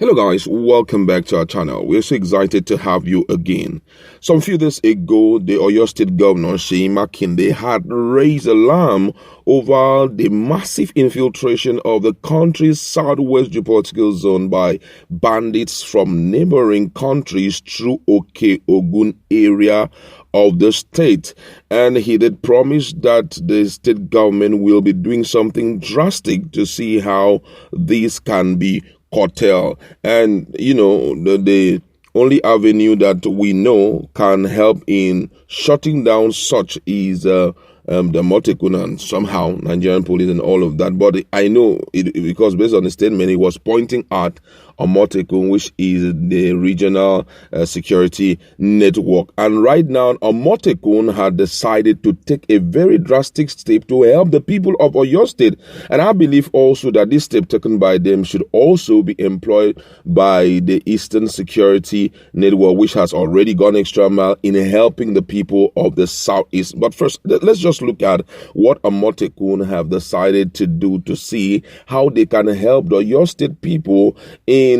Hello guys, welcome back to our channel. We're so excited to have you again. Some few days ago, the Oyo State Governor Seyi Makinde had raised alarm over the massive infiltration of the country's southwest geopolitical zone by bandits from neighboring countries through Ogun area of the state. And he did promise that the state government will be doing something drastic to see how this can be curtailed. And the only avenue that we know can help in shutting down such is the Amotekun and somehow Nigerian police and all of that. But I know it because based on the statement, he was pointing at Amotekun, which is the regional security network. And right now, Amotekun had decided to take a very drastic step to help the people of Oyo State. And I believe also that this step taken by them should also be employed by the Eastern Security Network, which has already gone extra mile in helping the people of the Southeast. But first, let's just look at what Amotekun have decided to do to see how they can help the Oyo State people in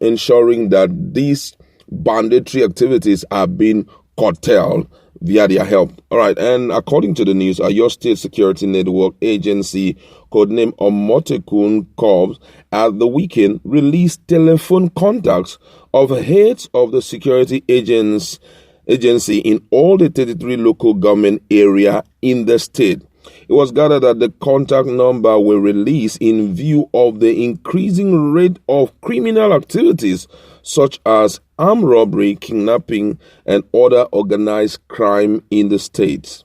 ensuring that these banditry activities are being curtailed via their help. All right, and according to the news, Oyo State Security Network Agency, codenamed Amotekun Corps, at the weekend released telephone contacts of heads of the security agency in all the 33 local government area in the state. It was gathered that the contact number were released in view of the increasing rate of criminal activities such as armed robbery, kidnapping, and other organized crime in the state.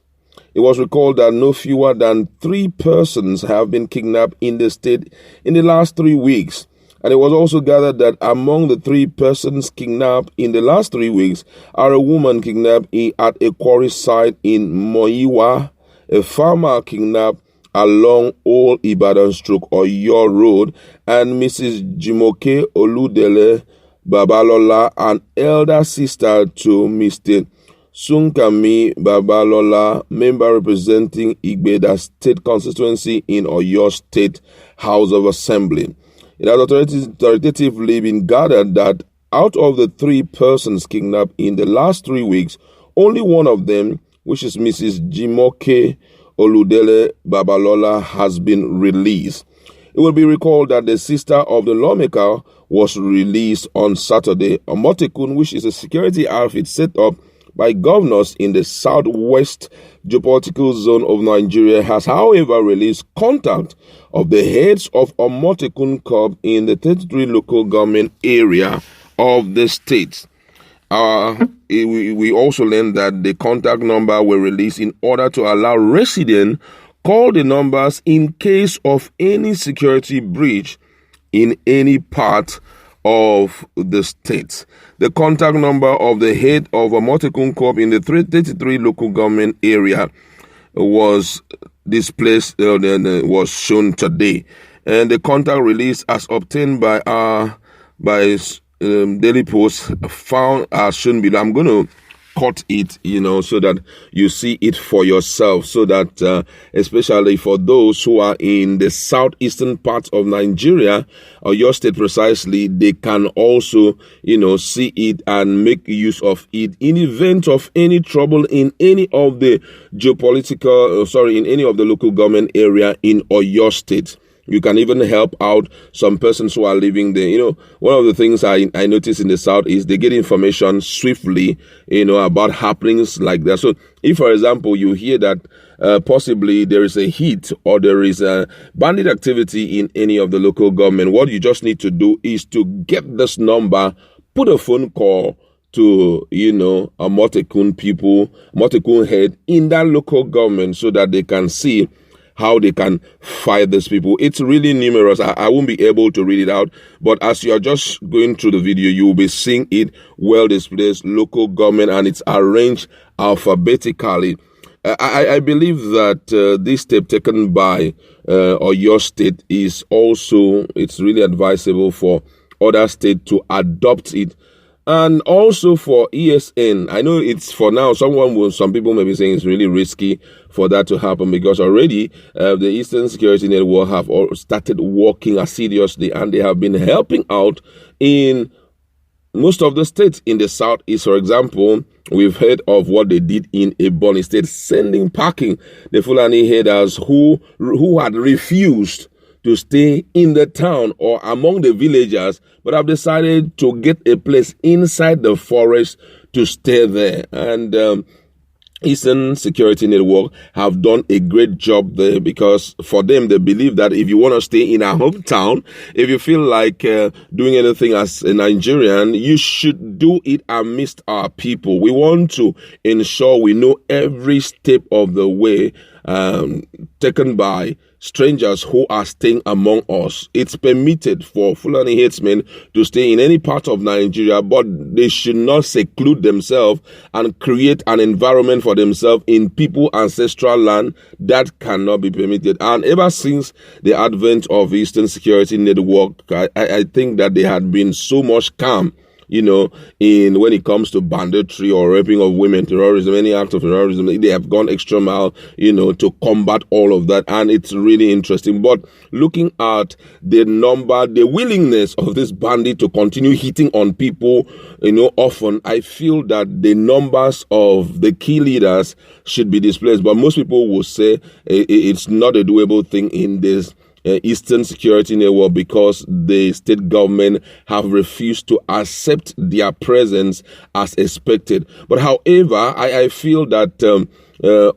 It was recalled that no fewer than 3 persons have been kidnapped in the state in the last 3 weeks. And it was also gathered that among the 3 persons kidnapped in the last 3 weeks are a woman kidnapped at a quarry site in Moiwa, a farmer kidnapped along Old Ibadan Oyo Road, and Mrs. Jimoke Oludele Babalola, an elder sister to Mr. Sunkami Babalola, member representing Igbeda State Constituency in Oyo State House of Assembly. It has authoritatively been gathered that out of the 3 persons kidnapped in the last 3 weeks, only one of them, which is Mrs. Jimoke Oludele Babalola, has been released. It will be recalled that the sister of the lawmaker was released on Saturday. Amotekun, which is a security outfit set up by governors in the southwest geopolitical zone of Nigeria, has however released contact of the heads of Amotekun Corps in the 33 local government area of the state. We also learned that the contact number were released in order to allow residents call the numbers in case of any security breach in any part of the state. The contact number of the head of Amotekun Corps in the 33 local government area was was shown today, and the contact release as obtained by Daily Post found as shown below. I'm going to cut it, so that you see it for yourself, so that especially for those who are in the southeastern part of Nigeria, or your state precisely, they can also, see it and make use of it in event of any trouble in any of the in any of the local government area in Oyo State. You can even help out some persons who are living there. One of the things I notice in the South is they get information swiftly, about happenings like that. So if, for example, you hear that possibly there is a hit or there is a bandit activity in any of the local government, what you just need to do is to get this number, put a phone call to, Amotekun people, Amotekun head in that local government so that they can see how they can fight these people. It's really numerous. I won't be able to read it out, but as you are just going through the video, you will be seeing it well displayed, local government, and it's arranged alphabetically. I believe that this step taken by Oyo State is also, it's really advisable for other states to adopt it And also for ESN, I know it's for now, some people may be saying it's really risky for that to happen because already the Eastern Security Network have all started working assiduously and they have been helping out in most of the states in the southeast. For example, we've heard of what they did in Ebonyi State, sending packing the Fulani herders who had refused to stay in the town or among the villagers, but have decided to get a place inside the forest to stay there. And Eastern Security Network have done a great job there because for them, they believe that if you want to stay in our hometown, if you feel like doing anything as a Nigerian, you should do it amidst our people. We want to ensure we know every step of the way taken by strangers who are staying among us. It's permitted for Fulani headsmen to stay in any part of Nigeria, but they should not seclude themselves and create an environment for themselves in people's ancestral land. That cannot be permitted. And ever since the advent of Eastern Security Network, I think that there had been so much calm, in when it comes to banditry or raping of women, terrorism, any act of terrorism. They have gone extra mile, to combat all of that. And it's really interesting. But looking at the number, the willingness of this bandit to continue hitting on people, often, I feel that the numbers of the key leaders should be displaced. But most people will say it's not a doable thing in this Eastern Security Network because the state government have refused to accept their presence as expected. But however, I feel that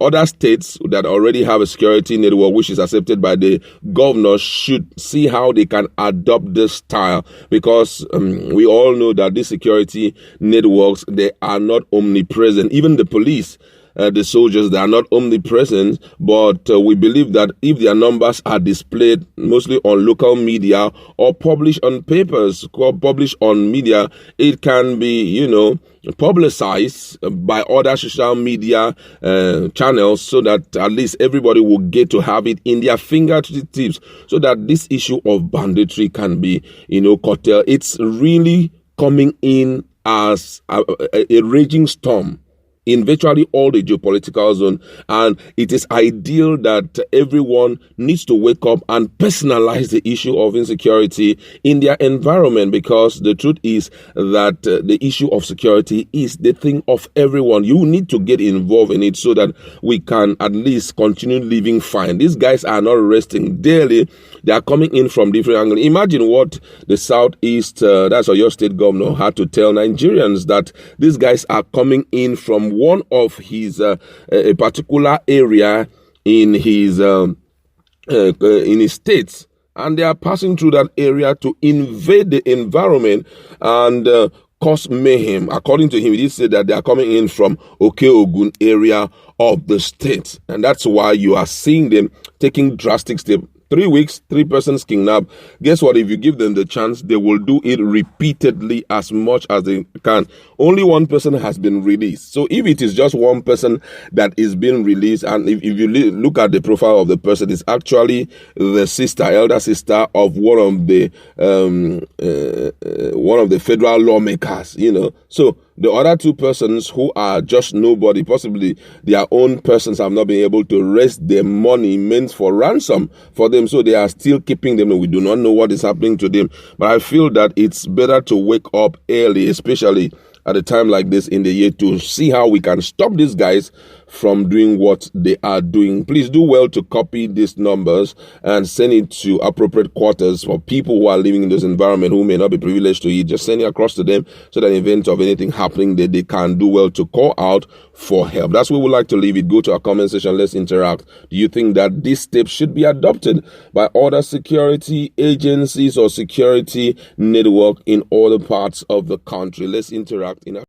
other states that already have a security network which is accepted by the governor should see how they can adopt this style, because we all know that these security networks, they are not omnipresent. Even the police, the soldiers, they are not omnipresent, but we believe that if their numbers are displayed mostly on local media or published on papers, published on media, it can be, publicized by other social media channels so that at least everybody will get to have it in their fingertips so that this issue of banditry can be, curtailed. It's really coming in as a raging storm in virtually all the geopolitical zone, and it is ideal that everyone needs to wake up and personalize the issue of insecurity in their environment, because the truth is that the issue of security is the thing of everyone. You need to get involved in it so that we can at least continue living fine. These guys are not resting daily. They are coming in from different angles. Imagine what the Southeast, that's what your state governor had to tell Nigerians, that these guys are coming in from one of his a particular area in his states, and they are passing through that area to invade the environment and cause mayhem. According to him, he said that they are coming in from Okeogun area of the state, and that's why you are seeing them taking drastic steps. 3 weeks, 3 persons kidnapped. Guess what? If you give them the chance, they will do it repeatedly as much as they can. Only one person has been released. So if it is just one person that is being released, and if you look at the profile of the person, it's actually the elder sister of one of the federal lawmakers, So the other 2 persons who are just nobody, possibly their own persons, have not been able to raise their money meant for ransom for them. So they are still keeping them. We do not know what is happening to them. But I feel that it's better to wake up early, especially at a time like this in the year, to see how we can stop these guys from doing what they are doing. Please do well to copy these numbers and send it to appropriate quarters for people who are living in this environment who may not be privileged to it. Just send it across to them so that in event of anything happening, that they can do well to call out for help. That's where we like to leave it. Go to our comment section. Let's interact. Do you think that this step should be adopted by other security agencies or security network in other parts of the country? Let's interact in a